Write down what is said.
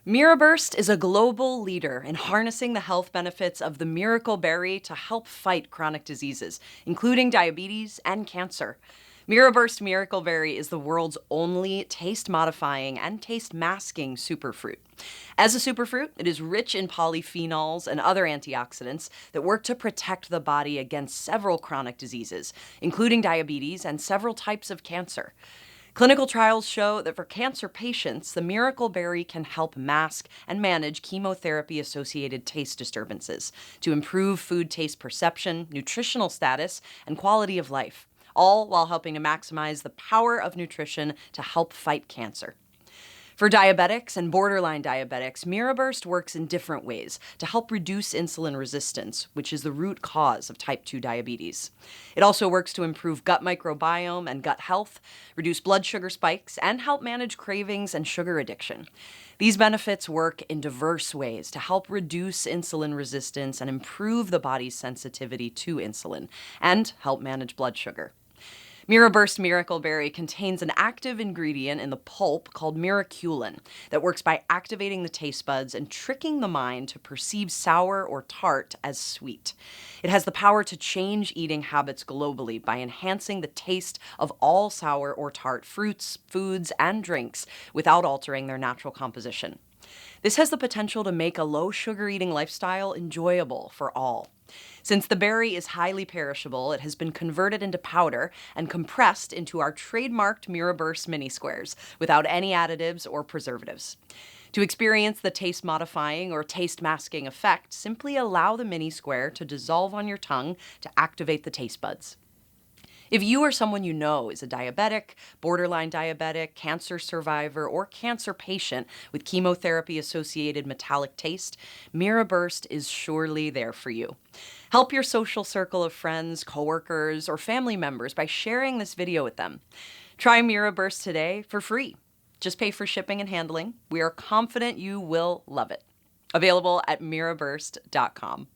MiraBurst is a global leader in harnessing the health benefits of the miracle berry to help fight chronic diseases, including diabetes and cancer. MiraBurst Miracle Berry is the world's only taste-modifying and taste-masking superfruit. As a superfruit, it is rich in polyphenols and other antioxidants that work to protect the body against several chronic diseases, including diabetes and several types of cancer. Clinical trials show that for cancer patients, the miracle berry can help mask and manage chemotherapy-associated taste disturbances to improve food taste perception, nutritional status, and quality of life, all while helping to maximize the power of nutrition to help fight cancer. For diabetics and borderline diabetics, MiraBurst works in different ways to help reduce insulin resistance, which is the root cause of type 2 diabetes. It also works to improve gut microbiome and gut health, reduce blood sugar spikes, and help manage cravings and sugar addiction. These benefits work in diverse ways to help reduce insulin resistance and improve the body's sensitivity to insulin, and help manage blood sugar. MiraBurst Miracle Berry contains an active ingredient in the pulp called miraculin that works by activating the taste buds and tricking the mind to perceive sour or tart as sweet. It has the power to change eating habits globally by enhancing the taste of all sour or tart fruits, foods, and drinks without altering their natural composition. This has the potential to make a low-sugar eating lifestyle enjoyable for all. Since the berry is highly perishable, it has been converted into powder and compressed into our trademarked MiraBurst Mini Squares without any additives or preservatives. To experience the taste-modifying or taste-masking effect, simply allow the mini square to dissolve on your tongue to activate the taste buds. If you or someone you know is a diabetic, borderline diabetic, cancer survivor, or cancer patient with chemotherapy-associated metallic taste, MiraBurst is surely there for you. Help your social circle of friends, coworkers, or family members by sharing this video with them. Try MiraBurst today for free. Just pay for shipping and handling. We are confident you will love it. Available at MiraBurst.com.